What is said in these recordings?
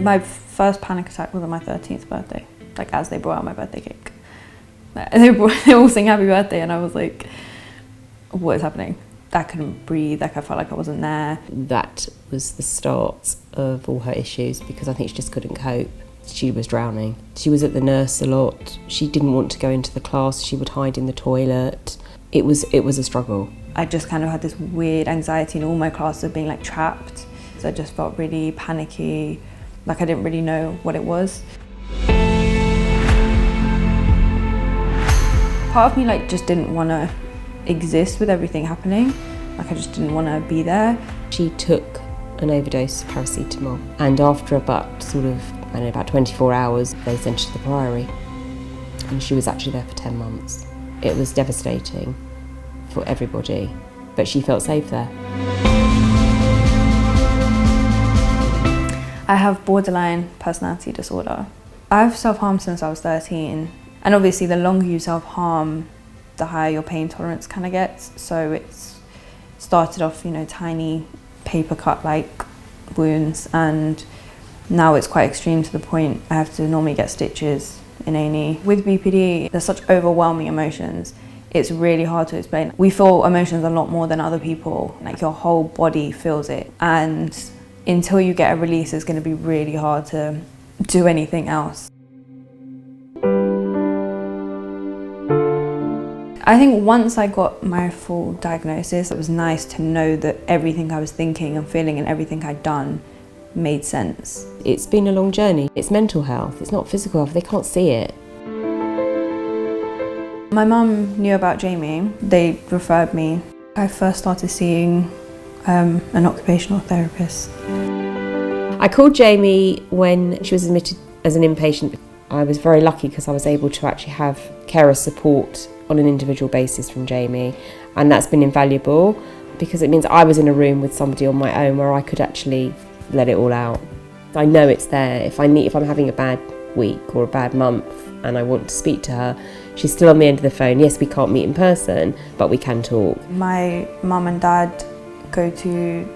My first panic attack was on my 13th birthday, like as they brought out my birthday cake. They all sing happy birthday and I was like, what is happening? I couldn't breathe, like I felt like I wasn't there. That was the start of all her issues because I think she just couldn't cope. She was drowning. She was at the nurse a lot. She didn't want to go into the class. She would hide in the toilet. It was a struggle. I just kind of had this weird anxiety in all my classes of being like trapped. So I just felt really panicky, like I didn't really know what it was. Part of me like just didn't want to exist with everything happening. Like I just didn't want to be there. She took an overdose of paracetamol and after about 24 hours they sent her to the Priory and she was actually there for 10 months. It was devastating for everybody, but she felt safe there. I have borderline personality disorder. I've self-harmed since I was 13, and obviously the longer you self-harm, the higher your pain tolerance kind of gets. So it's started off, tiny paper cut like wounds, and now it's quite extreme to the point I have to normally get stitches in A&E. With BPD, there's such overwhelming emotions. It's really hard to explain. We feel emotions a lot more than other people. Like your whole body feels it. And until you get a release, it's going to be really hard to do anything else. I think once I got my full diagnosis, it was nice to know that everything I was thinking and feeling and everything I'd done made sense. It's been a long journey. It's mental health, it's not physical health, they can't see it. My mum knew about Jami. They referred me. I first started seeing an occupational therapist. I called Jami when she was admitted as an inpatient. I was very lucky because I was able to actually have carer support on an individual basis from Jami, and that's been invaluable because it means I was in a room with somebody on my own where I could actually let it all out. I know it's there. If I'm having a bad week or a bad month and I want to speak to her, she's still on the end of the phone. Yes, we can't meet in person, but we can talk. My mum and dad go to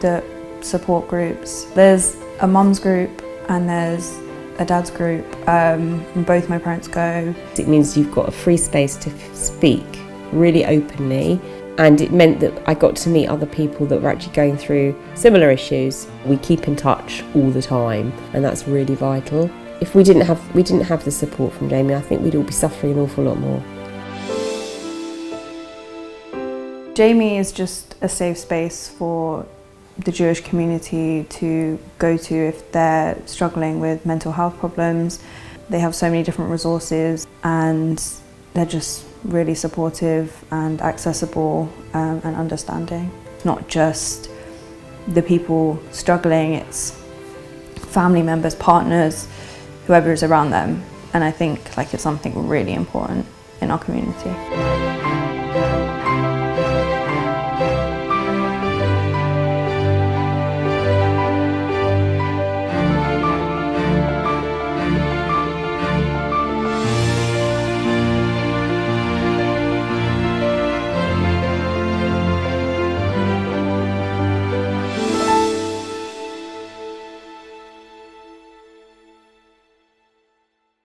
the support groups. There's a mum's group and there's a dad's group, and both my parents go. It means you've got a free space to speak really openly, and it meant that I got to meet other people that were actually going through similar issues. We keep in touch all the time, and that's really vital. If we didn't have the support from Jami, I think we'd all be suffering an awful lot more. Jami is just a safe space for the Jewish community to go to if they're struggling with mental health problems. They have so many different resources and they're just really supportive and accessible and understanding. It's not just the people struggling, it's family members, partners, whoever is around them. And I think it's something really important in our community.